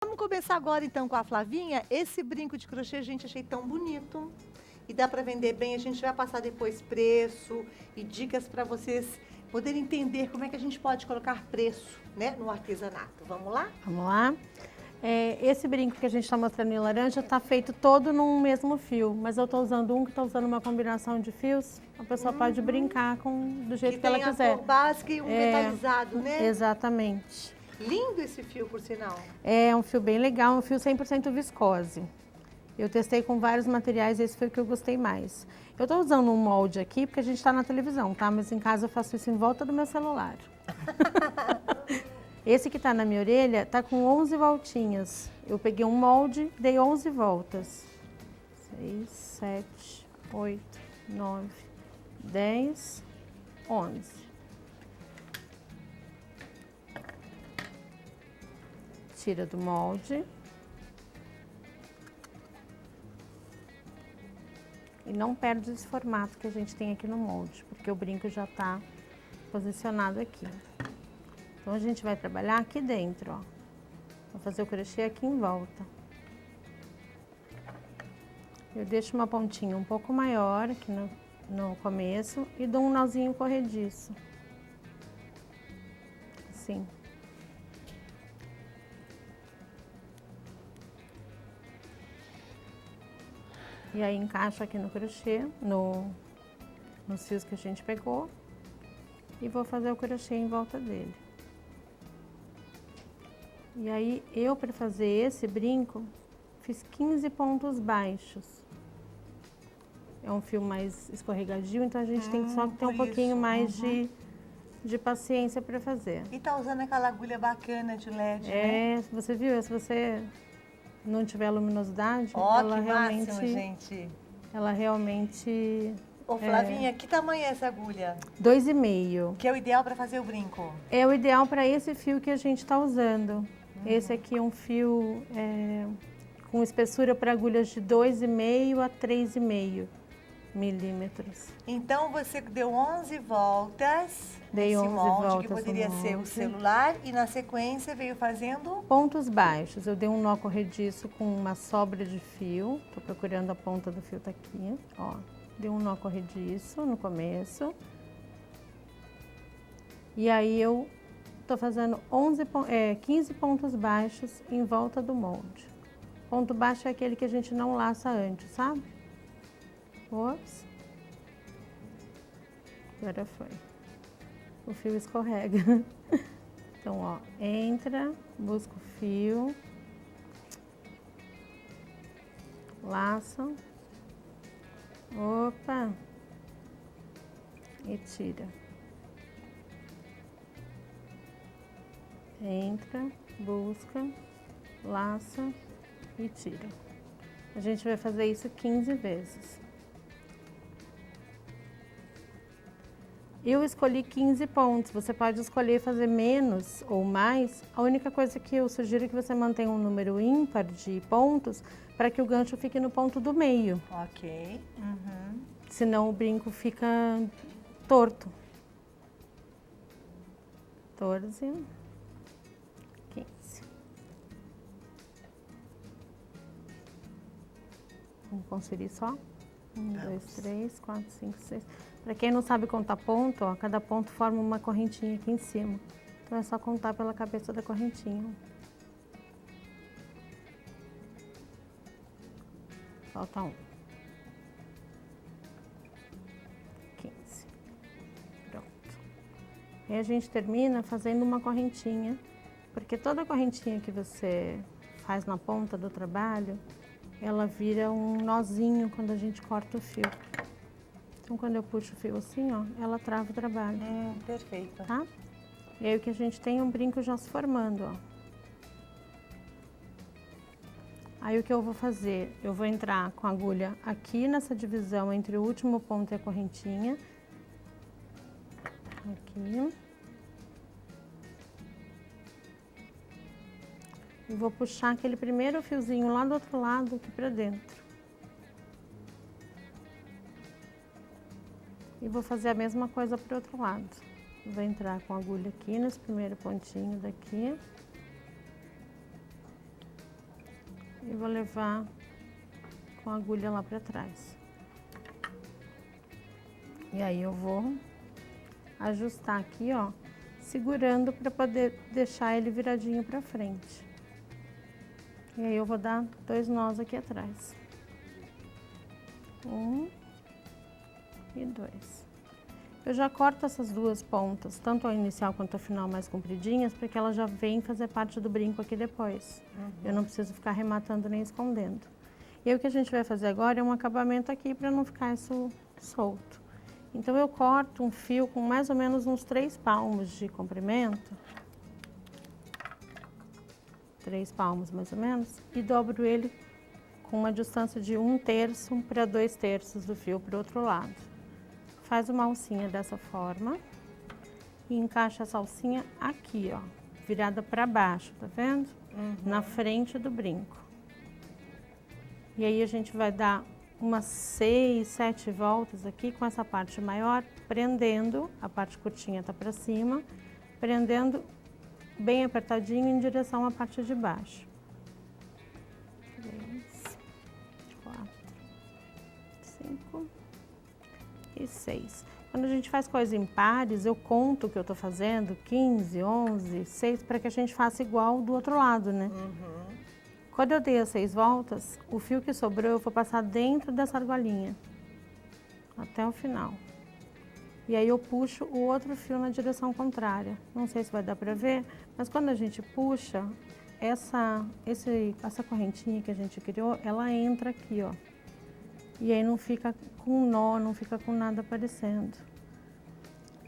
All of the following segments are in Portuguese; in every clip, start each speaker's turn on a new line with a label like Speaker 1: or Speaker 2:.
Speaker 1: Vamos começar agora então com a Flavinha. Esse brinco de crochê, gente, achei tão bonito. E dá para vender bem. A gente vai passar depois preço e dicas para vocês poderem entender como é que a gente pode colocar preço, né, no artesanato. Vamos lá?
Speaker 2: Vamos lá? Esse brinco que a gente está mostrando em laranja está feito todo num mesmo fio, mas eu estou usando um que está usando uma combinação de fios. A pessoa pode brincar do jeito que ela
Speaker 1: tem
Speaker 2: quiser.
Speaker 1: a cor básica e um metalizado, né?
Speaker 2: Exatamente.
Speaker 1: Lindo esse fio, por sinal.
Speaker 2: É um fio bem legal, um fio 100% viscose. Eu testei com vários materiais, esse foi o que eu gostei mais. Eu estou usando um molde aqui porque a gente está na televisão, tá? Mas em casa eu faço isso em volta do meu celular. Esse que está na minha orelha está com 11 voltinhas. Eu peguei um molde, dei 11 voltas. 6, 7, 8, 9, 10, 11. Tira do molde. E não perde esse formato que a gente tem aqui no molde, porque o brinco já está posicionado aqui. Então, a gente vai trabalhar aqui dentro, ó. Vou fazer o crochê aqui em volta. Eu deixo uma pontinha um pouco maior aqui no começo e dou um nozinho corrediço. Assim. E aí, encaixo aqui no crochê, nos fios que a gente pegou. E vou fazer o crochê em volta dele. E aí, eu, para fazer esse brinco, fiz 15 pontos baixos. É um fio mais escorregadio, então a gente tem que só ter um pouquinho mais de paciência para fazer.
Speaker 1: E tá usando aquela agulha bacana de LED, né?
Speaker 2: Você viu? Se você não tiver luminosidade,
Speaker 1: Ó,
Speaker 2: ela
Speaker 1: que
Speaker 2: realmente...
Speaker 1: máximo, gente.
Speaker 2: Ela realmente...
Speaker 1: Ô, Flavinha, que tamanho é essa agulha?
Speaker 2: 2,5.
Speaker 1: Que é o ideal para fazer o brinco?
Speaker 2: É o ideal para esse fio que a gente está usando. Esse aqui é um fio com espessura para agulhas de 2,5 a 3,5 milímetros.
Speaker 1: Então, você deu 11 voltas
Speaker 2: Dei
Speaker 1: nesse
Speaker 2: 11
Speaker 1: molde,
Speaker 2: voltas
Speaker 1: que poderia
Speaker 2: no
Speaker 1: ser o
Speaker 2: molde.
Speaker 1: celular, e na sequência veio fazendo...
Speaker 2: Pontos baixos. Eu dei um nó corrediço com uma sobra de fio. Estou procurando a ponta do fio, tá aqui. Ó, dei um nó corrediço no começo. E aí eu estou fazendo 15 pontos baixos em volta do molde. Ponto baixo é aquele que a gente não laça antes, sabe? Ops. Agora foi. O fio escorrega. Então, ó, entra, busca o fio, laça, opa, e tira. Entra, busca, laça e tira. A gente vai fazer isso 15 vezes. Eu escolhi 15 pontos, você pode escolher fazer menos ou mais. A única coisa que eu sugiro é que você mantenha um número ímpar de pontos para que o gancho fique no ponto do meio.
Speaker 1: Ok. Uhum.
Speaker 2: Senão o brinco fica torto. 14, 15. Vamos conferir só. 1, 2, 3, 4, 5, 6. Para quem não sabe contar ponto, ó, cada ponto forma uma correntinha aqui em cima. Então é só contar pela cabeça da correntinha. Falta 1. 15. Pronto. E a gente termina fazendo uma correntinha, porque toda correntinha que você faz na ponta do trabalho, ela vira um nozinho quando a gente corta o fio. Então, quando eu puxo o fio assim, ó, ela trava o trabalho.
Speaker 1: Perfeito.
Speaker 2: Tá? E aí o que a gente tem é um brinco já se formando, ó. Aí o que eu vou fazer? Eu vou entrar com a agulha aqui nessa divisão entre o último ponto e a correntinha. Aqui. E vou puxar aquele primeiro fiozinho lá do outro lado aqui pra dentro. E vou fazer a mesma coisa pro outro lado. Vou entrar com a agulha aqui nesse primeiro pontinho daqui. vou levar com a agulha lá para trás. E aí eu vou ajustar aqui, ó, segurando para poder deixar ele viradinho para frente. E aí eu vou dar 2 nós aqui atrás. 1 e 2. Eu já corto essas 2 pontas, tanto a inicial quanto a final mais compridinhas, porque ela já vem fazer parte do brinco aqui depois. Eu não preciso ficar rematando nem escondendo. E aí o que a gente vai fazer agora é um acabamento aqui para não ficar isso solto. Então eu corto um fio com mais ou menos uns 3 palmos de comprimento. 3 palmos mais ou menos, e dobro ele com uma distância de 1/3 para 2/3 do fio para o outro lado. Faz uma alcinha dessa forma e encaixa essa alcinha aqui, ó, virada para baixo, tá vendo? Na frente do brinco. E aí a gente vai dar umas 6, 7 voltas aqui com essa parte maior, prendendo, a parte curtinha tá para cima, prendendo bem apertadinho em direção à parte de baixo. 3, 4, 5 e 6. Quando a gente faz coisa em pares, eu conto o que eu tô fazendo, 15, 11, 6, para que a gente faça igual do outro lado, né? Quando eu dei as 6 voltas, o fio que sobrou eu vou passar dentro dessa argolinha, até o final. E aí eu puxo o outro fio na direção contrária. Não sei se vai dar para ver, mas quando a gente puxa, essa correntinha que a gente criou, ela entra aqui, ó. E aí não fica com nó, não fica com nada aparecendo.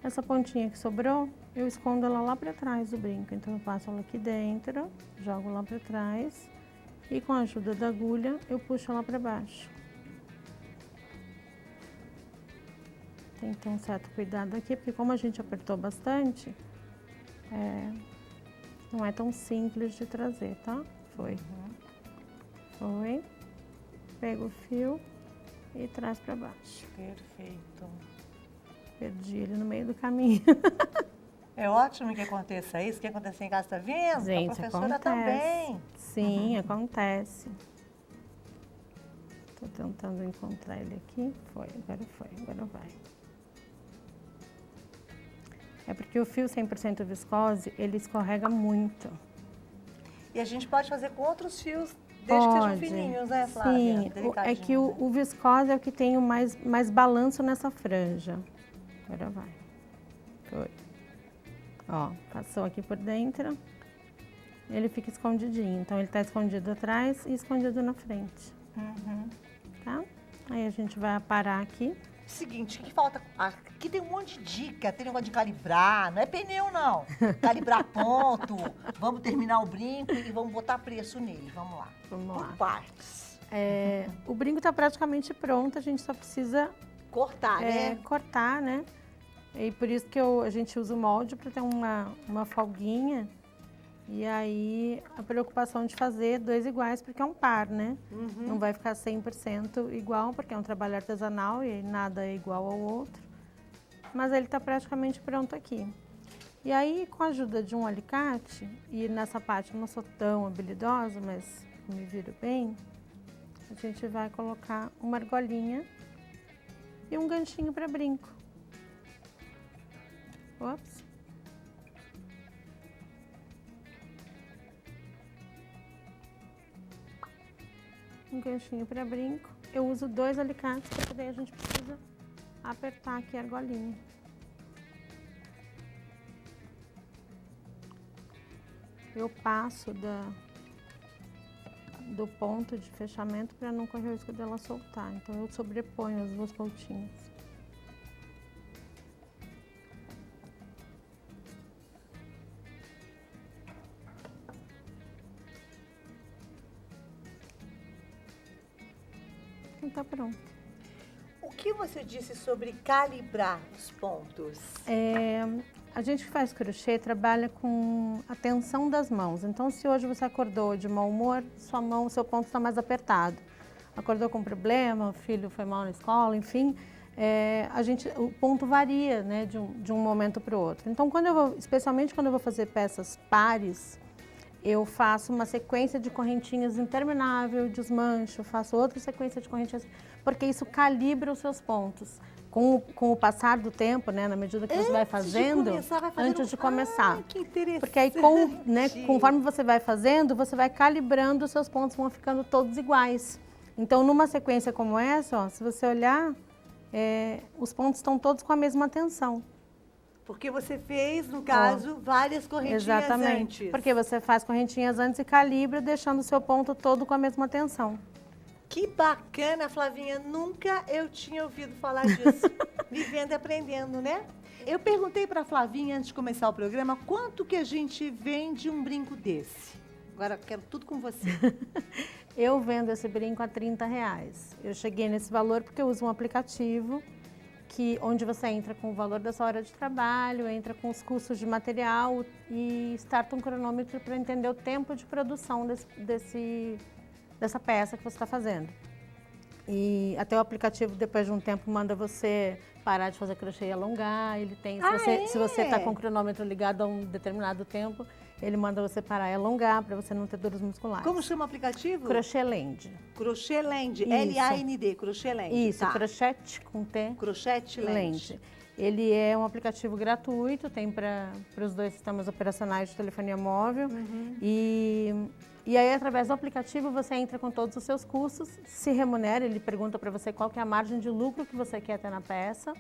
Speaker 2: Essa pontinha que sobrou, eu escondo ela lá para trás do brinco. Então eu passo ela aqui dentro, jogo lá para trás e com a ajuda da agulha eu puxo ela para baixo. Tem que ter um certo cuidado aqui, porque como a gente apertou bastante, não é tão simples de trazer, tá? Foi. Foi. Pega o fio e traz para baixo.
Speaker 1: Perfeito.
Speaker 2: Perdi ele no meio do caminho.
Speaker 1: É ótimo que aconteça isso, que acontecer em casa, tá vendo?
Speaker 2: Gente,
Speaker 1: a professora
Speaker 2: acontece.
Speaker 1: também.
Speaker 2: Sim, acontece. Tô tentando encontrar ele aqui. Foi, agora vai. É porque o fio 100% viscose, ele escorrega muito.
Speaker 1: E a gente pode fazer com outros fios, desde que sejam fininhos, né, Flávia?
Speaker 2: Sim, é que o viscose é o que tem o mais balanço nessa franja. Agora vai. Foi. Ó, passou aqui por dentro. Ele fica escondidinho. Então ele tá escondido atrás e escondido na frente. Tá? Aí a gente vai aparar aqui.
Speaker 1: Seguinte, o que falta? Aqui tem um monte de dica, tem negócio de calibrar, não é pneu não. Calibrar ponto, vamos terminar o brinco e vamos botar preço nele, vamos lá.
Speaker 2: Vamos lá.
Speaker 1: Por partes.
Speaker 2: O brinco tá praticamente pronto, a gente só precisa
Speaker 1: Cortar, né?
Speaker 2: cortar, né? E por isso que a gente usa o molde para ter uma folguinha. E aí a preocupação de fazer 2 iguais, porque é um par, né? Não vai ficar 100% igual, porque é um trabalho artesanal e nada é igual ao outro. Mas ele está praticamente pronto aqui. E aí, com a ajuda de um alicate, e nessa parte eu não sou tão habilidosa, mas me viro bem, a gente vai colocar uma argolinha e um ganchinho para brinco. Ops. Um ganchinho para brinco. Eu uso 2 alicates, porque daí a gente precisa apertar aqui a argolinha. Eu passo do ponto de fechamento para não correr o risco dela soltar. Então eu sobreponho as 2 pontinhas. Então tá pronto.
Speaker 1: O que você disse sobre calibrar os pontos?
Speaker 2: A gente que faz crochê trabalha com a tensão das mãos. Então, se hoje você acordou de mau humor, seu ponto está mais apertado. Acordou com problema, o filho foi mal na escola, enfim, o ponto varia, né, de um momento para o outro. Então, especialmente quando eu vou fazer peças pares, eu faço uma sequência de correntinhas interminável, desmancho, faço outra sequência de correntinhas, porque isso calibra os seus pontos. Com o passar do tempo, né, na medida que você vai fazendo, antes de começar.
Speaker 1: Ah, que interessante.
Speaker 2: Porque aí, conforme você vai fazendo, você vai calibrando, os seus pontos vão ficando todos iguais. Então, numa sequência como essa, ó, se você olhar, os pontos estão todos com a mesma tensão.
Speaker 1: Porque você fez, no caso, várias correntinhas
Speaker 2: exatamente,
Speaker 1: antes.
Speaker 2: porque você faz correntinhas antes e calibra, deixando o seu ponto todo com a mesma tensão.
Speaker 1: Que bacana, Flavinha. Nunca eu tinha ouvido falar disso. Vivendo e aprendendo, né? Eu perguntei para a Flavinha, antes de começar o programa, quanto que a gente vende um brinco desse? Agora eu quero tudo com você.
Speaker 2: Eu vendo esse brinco a R$30. Eu cheguei nesse valor porque eu uso um aplicativo onde você entra com o valor da sua hora de trabalho, entra com os custos de material e starta um cronômetro para entender o tempo de produção dessa peça que você está fazendo. E até o aplicativo, depois de um tempo, manda você parar de fazer crochê e alongar. Ele tem, se você está com o cronômetro ligado a um determinado tempo, ele manda você parar e alongar para você não ter dores musculares.
Speaker 1: Como chama o aplicativo?
Speaker 2: Crochê Land.
Speaker 1: Crochê Land, L-A-N-D, Crochê Land.
Speaker 2: Isso,
Speaker 1: tá.
Speaker 2: Crochete com T.
Speaker 1: Crochete Land.
Speaker 2: Ele é um aplicativo gratuito, tem para os dois sistemas operacionais de telefonia móvel. E aí, através do aplicativo, você entra com todos os seus custos, se remunera, ele pergunta para você qual que é a margem de lucro que você quer ter na peça.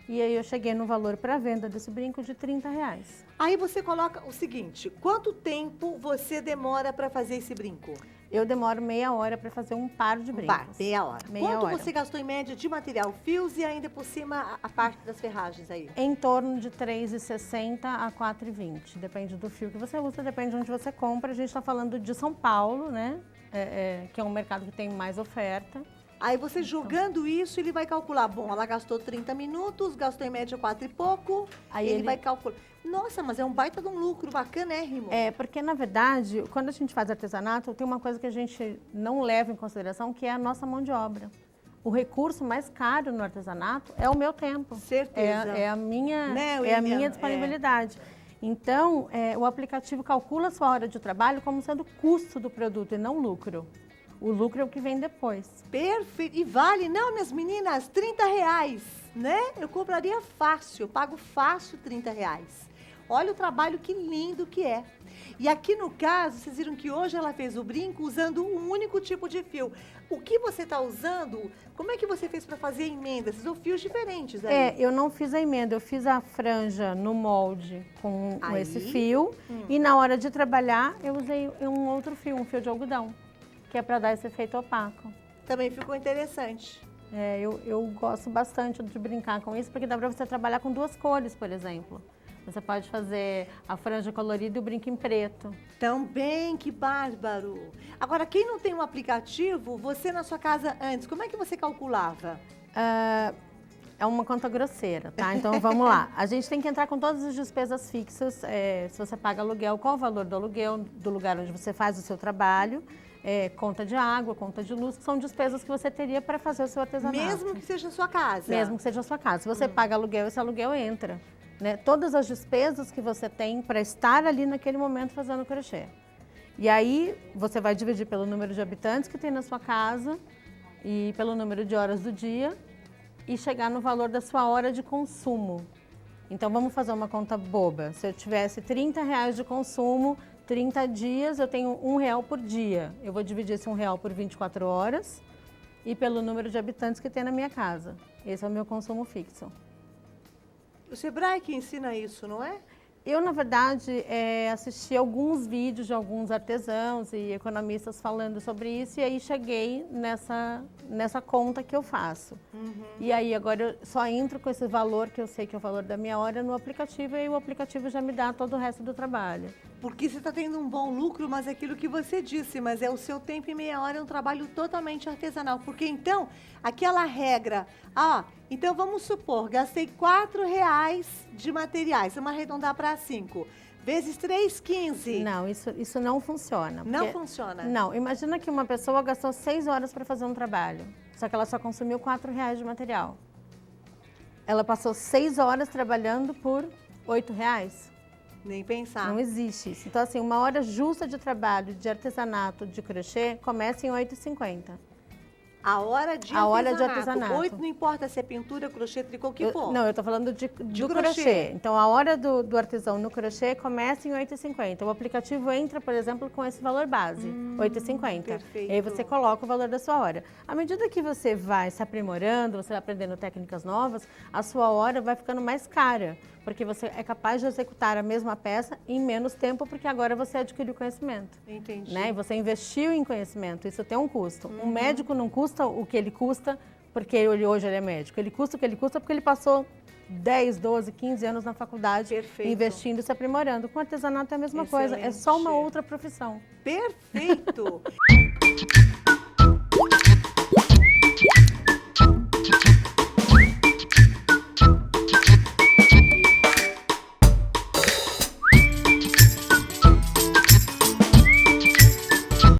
Speaker 2: E aí eu cheguei no valor para venda desse brinco de R$30.
Speaker 1: Aí você coloca o seguinte, quanto tempo você demora para fazer esse brinco?
Speaker 2: Eu demoro meia hora para fazer um par de brincos.
Speaker 1: Meia hora.
Speaker 2: Meia
Speaker 1: Quanto
Speaker 2: hora.
Speaker 1: você gastou em média de material, fios e ainda por cima a parte das ferragens aí?
Speaker 2: Em torno de R$3,60 a R$4,20. Depende do fio que você usa, depende de onde você compra. A gente está falando de São Paulo, né? Que é um mercado que tem mais oferta.
Speaker 1: Aí você jogando isso, ele vai calcular. Bom, ela gastou 30 minutos, gastou em média 4 e pouco. Aí ele vai calcular. Nossa, mas é um baita de um lucro bacanérrimo.
Speaker 2: Porque na verdade, quando a gente faz artesanato, tem uma coisa que a gente não leva em consideração, que é a nossa mão de obra. O recurso mais caro no artesanato é o meu tempo.
Speaker 1: Certeza.
Speaker 2: É a minha,
Speaker 1: né,
Speaker 2: a minha disponibilidade. Então, o aplicativo calcula a sua hora de trabalho como sendo custo do produto e não lucro. O lucro é o que vem depois.
Speaker 1: Perfeito. E vale, não, minhas meninas, R$30, né? Eu compraria fácil, eu pago fácil R$30. Olha o trabalho que lindo que é. E aqui no caso, vocês viram que hoje ela fez o brinco usando um único tipo de fio. O que você está usando, como é que você fez para fazer a emenda? Você usou fios diferentes aí?
Speaker 2: Eu não fiz a emenda, eu fiz a franja no molde com esse fio. E na hora de trabalhar, eu usei um outro fio, um fio de algodão, que é para dar esse efeito opaco.
Speaker 1: Também ficou interessante.
Speaker 2: Eu gosto bastante de brincar com isso, porque dá para você trabalhar com duas cores, por exemplo. Você pode fazer a franja colorida e o brinco em preto.
Speaker 1: Também, que bárbaro. Agora, quem não tem um aplicativo, você na sua casa antes, como é que você calculava?
Speaker 2: É uma conta grosseira, tá? Então, vamos lá. A gente tem que entrar com todas as despesas fixas. Se você paga aluguel, qual o valor do aluguel do lugar onde você faz o seu trabalho. Conta de água, conta de luz, que são despesas que você teria para fazer o seu artesanato.
Speaker 1: Mesmo que seja a sua casa?
Speaker 2: Mesmo que seja a sua casa. Se você paga aluguel, esse aluguel entra. Né? Todas as despesas que você tem para estar ali naquele momento fazendo crochê. E aí, você vai dividir pelo número de habitantes que tem na sua casa e pelo número de horas do dia e chegar no valor da sua hora de consumo. Então, vamos fazer uma conta boba. Se eu tivesse R$30 de consumo, 30 dias, eu tenho R$1 por dia. Eu vou dividir esse R$1 por 24 horas e pelo número de habitantes que tem na minha casa. Esse é o meu consumo fixo.
Speaker 1: O Sebrae que ensina isso, não é?
Speaker 2: Eu, na verdade, assisti alguns vídeos de alguns artesãos e economistas falando sobre isso e aí cheguei nessa conta que eu faço. E aí agora eu só entro com esse valor, que eu sei que é o valor da minha hora, no aplicativo e o aplicativo já me dá todo o resto do trabalho.
Speaker 1: Porque você está tendo um bom lucro, mas é aquilo que você disse, mas é o seu tempo e meia hora, é um trabalho totalmente artesanal. Porque então, aquela regra, então vamos supor, gastei R$4 de materiais, vamos arredondar para 5, vezes 3, 15.
Speaker 2: Não, isso não funciona.
Speaker 1: Não funciona?
Speaker 2: Não, imagina que uma pessoa gastou 6 horas para fazer um trabalho, só que ela só consumiu R$4 de material. Ela passou 6 horas trabalhando por R$8.
Speaker 1: Nem pensar.
Speaker 2: Não existe isso. Então, assim, uma hora justa de trabalho, de artesanato, de crochê, começa em 8h50.
Speaker 1: A hora de artesanato. 8 não importa se é pintura, crochê, tricô, o que for.
Speaker 2: Não, eu tô falando do
Speaker 1: crochê.
Speaker 2: crochê. Então, a hora do artesão no crochê começa em 8h50. O aplicativo entra, por exemplo, com esse valor base, 8h50.
Speaker 1: Perfeito.
Speaker 2: E aí você coloca o valor da sua hora. À medida que você vai se aprimorando, você vai aprendendo técnicas novas, a sua hora vai ficando mais cara. Porque você é capaz de executar a mesma peça em menos tempo, porque agora você adquiriu conhecimento.
Speaker 1: Entendi.
Speaker 2: Né? E você investiu em conhecimento, isso tem um custo. Um médico não custa o que ele custa porque hoje ele é médico. Ele custa o que ele custa porque ele passou 10, 12, 15 anos na faculdade,
Speaker 1: Perfeito.
Speaker 2: investindo e se aprimorando. Com artesanato é a mesma coisa, é só uma outra profissão.
Speaker 1: Perfeito!